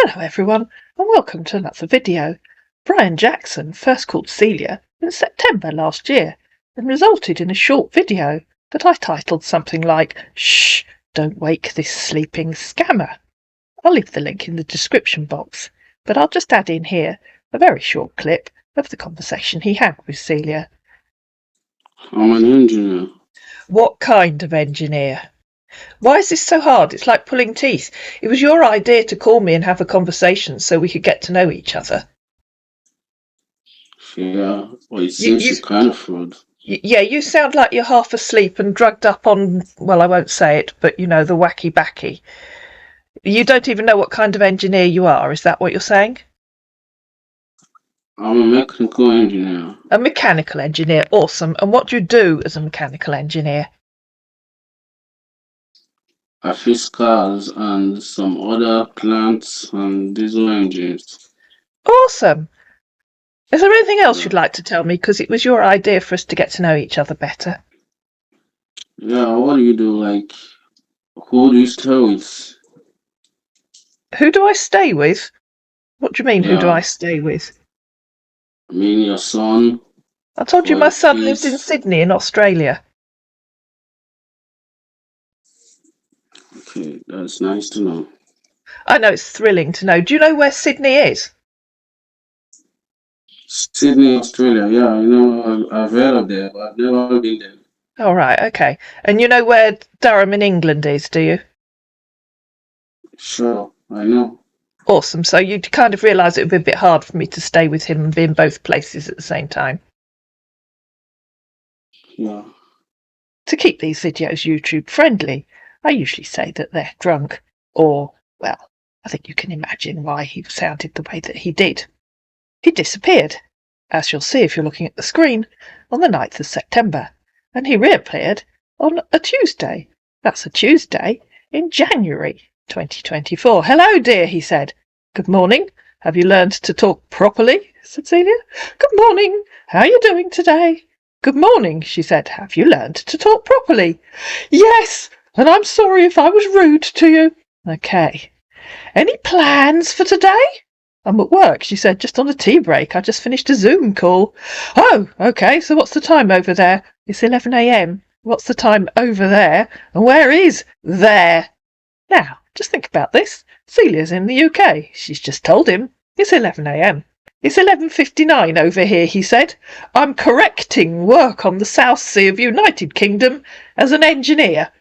Hello everyone, and welcome to another video. Bryan Jackson first called Celia in September last year and resulted in a short video that I titled something like "Shh, don't wake this sleeping scammer." I'll leave the link in the description box, but I'll just add in here a very short clip of the conversation he had with Celia. I'm an engineer. What kind of engineer? Why is this so hard? It's like pulling teeth. It was your idea to call me and have a conversation so we could get to know each other. Yeah, well, it seems you kind of fraud. Yeah, you sound like you're half asleep and drugged up on, well, I won't say it, but you know, the wacky backy. You don't even know what kind of engineer you are, is that what you're saying? I'm a mechanical engineer. A mechanical engineer, awesome. And what do you do as a mechanical engineer? I fix cars and some other plants and diesel engines. Awesome. Is there anything else you'd like to tell me? Because it was your idea for us to get to know each other better. Yeah, what do you do? Like, who do you stay with? Who do I stay with? What do you mean, who do I stay with? I mean, your son. I told you my son lives in Sydney in Australia. Okay, that's nice to know. I know, it's thrilling to know. Do you know where Sydney is? Sydney, Australia. Yeah, you know, I've heard of there, but I've never been there. All right, okay. And you know where Durham in England is, do you? Sure, I know. Awesome. So you kind of realise it would be a bit hard for me to stay with him and be in both places at the same time. Yeah. To keep these videos YouTube friendly, I usually say that they're drunk or, well, I think you can imagine why he sounded the way that he did. He disappeared, as you'll see if you're looking at the screen, on the 9th of September, and he reappeared on a Tuesday. That's a Tuesday in January 2024. "Hello, dear," he said. "Good morning. Have you learned to talk properly?" said Celia. "Good morning. How are you doing today?" "Good morning," she said. "Have you learned to talk properly?" "Yes, and I'm sorry if I was rude to you." "Okay. Any plans for today?" "I'm at work," she said, "just on a tea break. I just finished a Zoom call." "Oh, okay, so what's the time over there?" "It's 11 a.m. What's the time over there? And where is there?" Now, just think about this. Celia's in the UK. She's just told him it's 11 a.m. "It's 11:59 over here," he said. "I'm correcting work on the South Sea of United Kingdom as an engineer."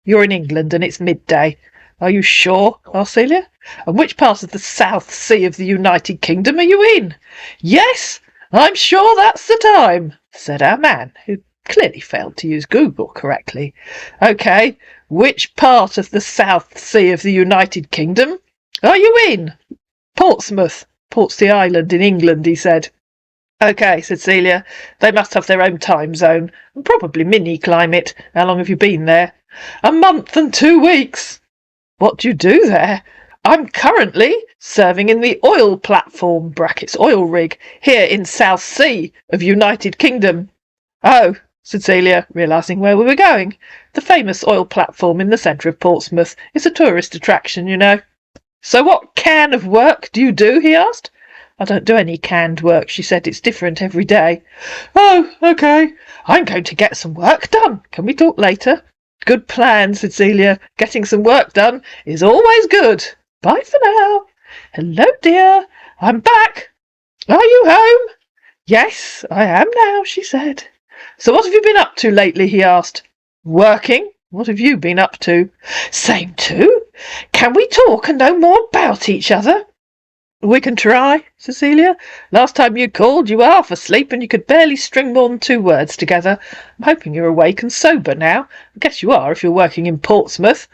"You're in England and it's midday." "Are you sure?" asked Celia. "And which part of the South Sea of the United Kingdom are you in?" "Yes, I'm sure that's the time," said our man, who clearly failed to use Google correctly. "Okay, which part of the South Sea of the United Kingdom are you in?" "Portsmouth. Port's the island in England," he said. "Okay," said Celia. "They must have their own time zone, and probably mini-climate. How long have you been there?" "A month and 2 weeks." "What do you do there?" "I'm currently serving in the oil platform (oil rig) here in South Sea of United Kingdom." "Oh," said Celia, realising where we were going. "The famous oil platform in the centre of Portsmouth. It's a tourist attraction, you know." "So what can of work do you do?" he asked. "I don't do any canned work," she said. "It's different every day." "Oh, okay. I'm going to get some work done. Can we talk later?" "Good plan," said Celia. "Getting some work done is always good. Bye for now." "Hello, dear. I'm back. Are you home?" "Yes, I am now," she said. "So what have you been up to lately?" he asked. "Working. What have you been up to?" "Same too. Can we talk and know more about each other?" "We can try," said Celia. "Last time you called you were half asleep and you could barely string more than 2 words together. I'm hoping you're awake and sober now. I guess you are if you're working in Portsmouth."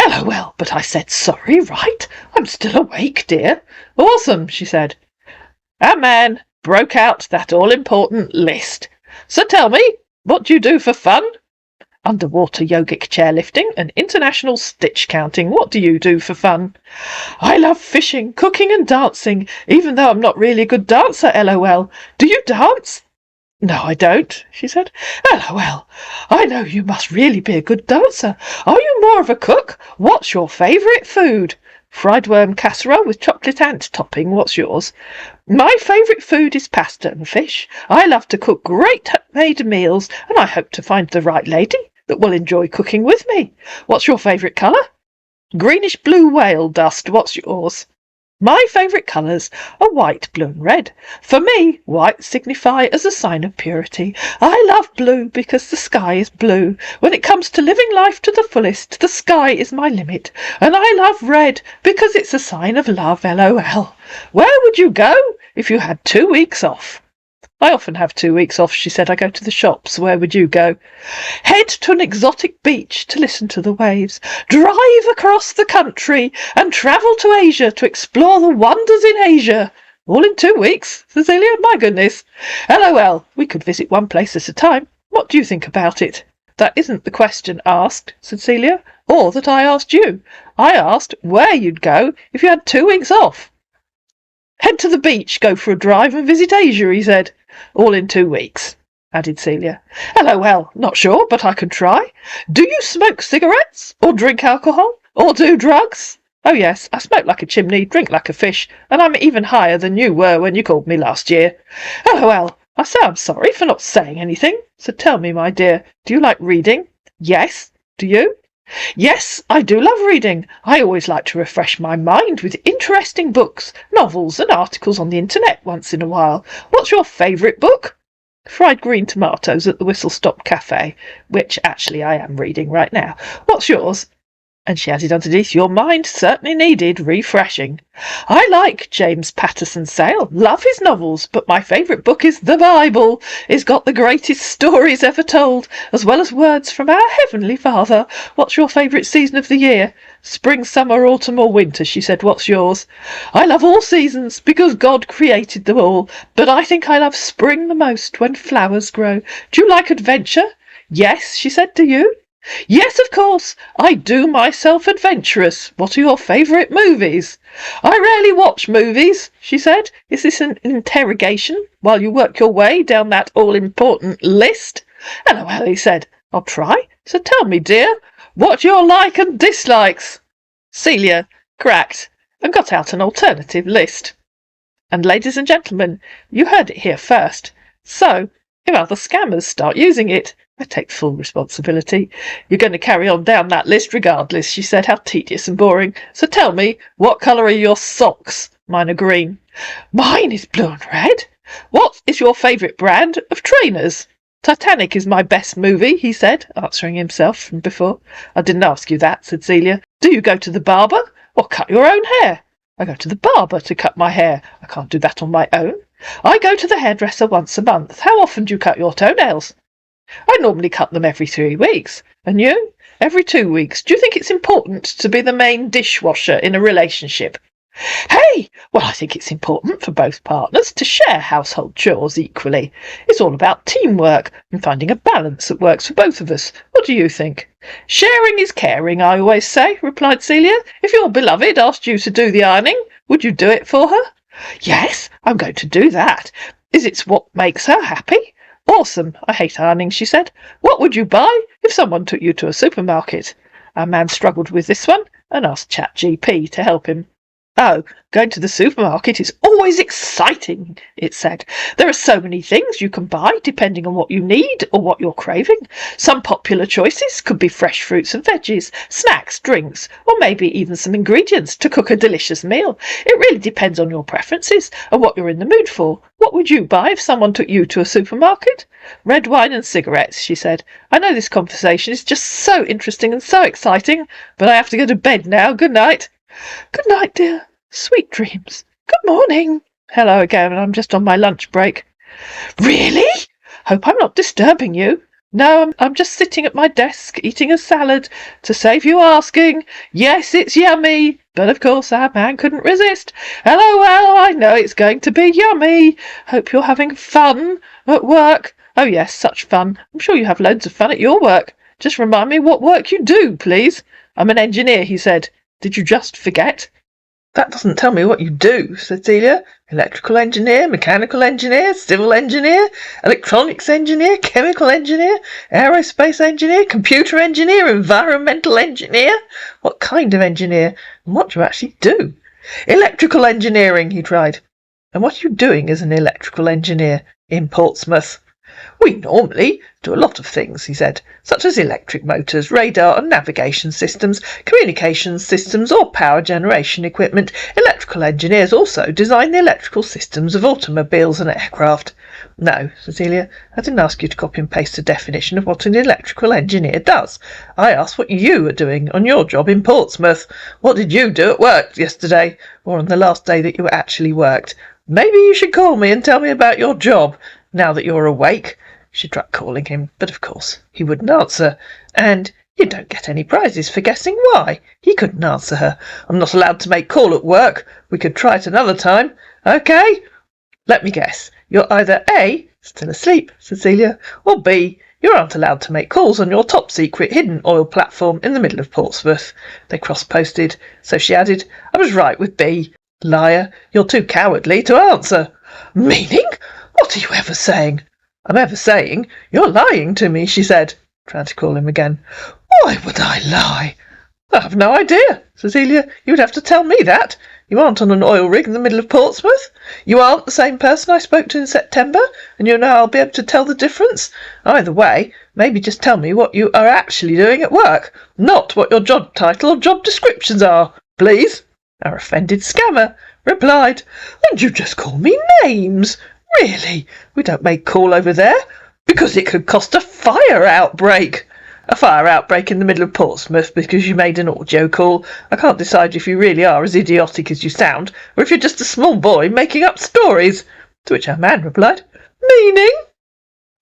"LOL, but I said sorry, right? I'm still awake, dear." "Awesome," she said. Our man broke out that all-important list. "So tell me, what do you do for fun?" "Underwater yogic chairlifting and international stitch counting. What do you do for fun?" "I love fishing, cooking and dancing, even though I'm not really a good dancer, LOL. Do you dance?" "No, I don't," she said. "LOL. I know you must really be a good dancer. Are you more of a cook? What's your favourite food?" Fried worm casserole with chocolate ant topping. What's yours? My favourite food is pasta and fish. I love to cook great made meals, and I hope to find the right lady that will enjoy cooking with me. What's your favourite colour? Greenish blue whale dust. What's yours? My favourite colours are white, blue and red. For me, white signify as a sign of purity. I love blue because the sky is blue. When it comes to living life to the fullest, the sky is my limit. And I love red because it's a sign of love, LOL. Where would you go if you had 2 weeks off? I often have 2 weeks off, she said. I go to the shops. Where would you go? Head to an exotic beach to listen to the waves. Drive across the country and travel to Asia to explore the wonders in Asia. All in 2 weeks, Cecilia? My goodness. LOL, we could visit one place at a time. What do you think about it? That isn't the question asked, said Celia, or that I asked you. I asked where you'd go if you had 2 weeks off. Head to the beach, go for a drive and visit Asia, he said. All in 2 weeks, added Celia. LOL, not sure, but I could try. Do you smoke cigarettes, or drink alcohol, or do drugs? Oh yes, I smoke like a chimney, drink like a fish, and I'm even higher than you were when you called me last year. LOL, I say I'm sorry for not saying anything. So tell me, my dear, do you like reading? Yes. Do you? Yes, I do love reading. I always like to refresh my mind with interesting books, novels and articles on the internet once in a while. What's your favourite book? Fried green tomatoes at the Whistle Stop Cafe, which actually I am reading right now. What's yours? And she added underneath, your mind certainly needed refreshing. I like James Patterson Sale, love his novels, but my favourite book is the Bible. It's got the greatest stories ever told, as well as words from our Heavenly Father. What's your favourite season of the year? Spring, summer, autumn or winter, she said. What's yours? I love all seasons, because God created them all, but I think I love spring the most, when flowers grow. Do you like adventure? Yes, she said. Do you? Yes, of course. I do myself adventurous. What are your favourite movies? I rarely watch movies, she said. Is this an interrogation while you work your way down that all-important list? LOL, he said. I'll try. So tell me, dear, what your like and dislikes. Celia cracked and got out an alternative list. And ladies and gentlemen, you heard it here first. So, if other scammers start using it, I take full responsibility. You're going to carry on down that list regardless, she said. How tedious and boring. So tell me, what colour are your socks? Mine are green. Mine is blue and red. What is your favourite brand of trainers? Titanic is my best movie, he said, answering himself from before. I didn't ask you that, said Celia. Do you go to the barber or cut your own hair? I go to the barber to cut my hair. I can't do that on my own. I go to the hairdresser once a month. How often do you cut your toenails? I normally cut them every 3 weeks. And you? Every 2 weeks. Do you think it's important to be the main dishwasher in a relationship? Hey! Well, I think it's important for both partners to share household chores equally. It's all about teamwork and finding a balance that works for both of us. What do you think? Sharing is caring, I always say, replied Celia. If your beloved asked you to do the ironing, would you do it for her? Yes, I'm going to do that. Is it what makes her happy? Awesome. I hate ironing, she said. What would you buy if someone took you to a supermarket? Our man struggled with this one and asked ChatGPT to help him. Oh, going to the supermarket is always exciting, it said. There are so many things you can buy depending on what you need or what you're craving. Some popular choices could be fresh fruits and veggies, snacks, drinks, or maybe even some ingredients to cook a delicious meal. It really depends on your preferences and what you're in the mood for. What would you buy if someone took you to a supermarket? Red wine and cigarettes, she said. I know this conversation is just so interesting and so exciting, but I have to go to bed now. Good night. Good night, dear. Sweet dreams. Good morning. Hello again, I'm just on my lunch break. Really? Hope I'm not disturbing you. No, I'm just sitting at my desk eating a salad. To save you asking. Yes, it's yummy. But of course our man couldn't resist. LOL, I know it's going to be yummy. Hope you're having fun at work. Oh yes, such fun. I'm sure you have loads of fun at your work. Just remind me what work you do, please. I'm an engineer, he said. Did you just forget? That doesn't tell me what you do, said Celia. Electrical engineer, mechanical engineer, civil engineer, electronics engineer, chemical engineer, aerospace engineer, computer engineer, environmental engineer. What kind of engineer? And what do you actually do? Electrical engineering, he tried. And what are you doing as an electrical engineer in Portsmouth? We normally do a lot of things, he said, such as electric motors, radar and navigation systems, communications systems or power generation equipment. Electrical engineers also design the electrical systems of automobiles and aircraft. No, Cecilia, I didn't ask you to copy and paste a definition of what an electrical engineer does. I asked what you are doing on your job in Portsmouth. What did you do at work yesterday, or on the last day that you actually worked? Maybe you should call me and tell me about your job, now that you're awake. She tried calling him, but of course he wouldn't answer. And you don't get any prizes for guessing why. He couldn't answer her. I'm not allowed to make call at work. We could try it another time. OK? Let me guess. You're either A, still asleep, Cecilia, or B, you aren't allowed to make calls on your top-secret hidden oil platform in the middle of Portsmouth. They cross-posted, so she added, I was right with B. Liar, you're too cowardly to answer. Meaning? What are you ever saying? I'm ever saying you're lying to me, she said, trying to call him again. Why would I lie? I have no idea, Cecilia. You would have to tell me that. You aren't on an oil rig in the middle of Portsmouth. You aren't the same person I spoke to in September, and you know I'll be able to tell the difference. Either way, maybe just tell me what you are actually doing at work, not what your job title or job descriptions are, please. Our offended scammer replied, And you just call me names. Really? We don't make call over there, because it could cost a fire outbreak. A fire outbreak in the middle of Portsmouth because you made an audio call. I can't decide if you really are as idiotic as you sound, or if you're just a small boy making up stories. To which our man replied, Meaning?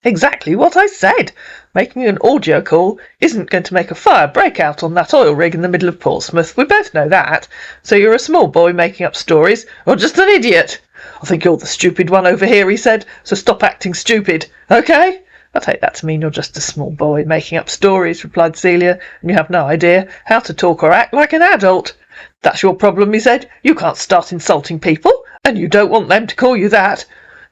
Exactly what I said. Making an audio call isn't going to make a fire break out on that oil rig in the middle of Portsmouth. We both know that. So you're a small boy making up stories, or just an idiot. I think you're the stupid one over here, he said, so stop acting stupid, OK? I take that to mean you're just a small boy making up stories, replied Celia, and you have no idea how to talk or act like an adult. That's your problem, he said. You can't start insulting people, and you don't want them to call you that.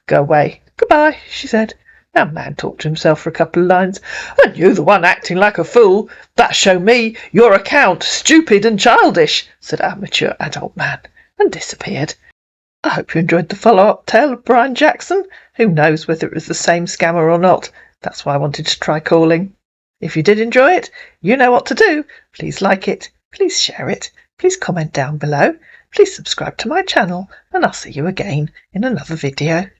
Go away. Goodbye, she said. Our man talked to himself for a couple of lines. And you the one acting like a fool. That show me your account stupid and childish, said our mature adult man, and disappeared. I hope you enjoyed the follow-up tale of Bryan Jackson. Who knows whether it was the same scammer or not. That's why I wanted to try calling. If you did enjoy it, you know what to do. Please like it, please share it, please comment down below, please subscribe to my channel, and I'll see you again in another video.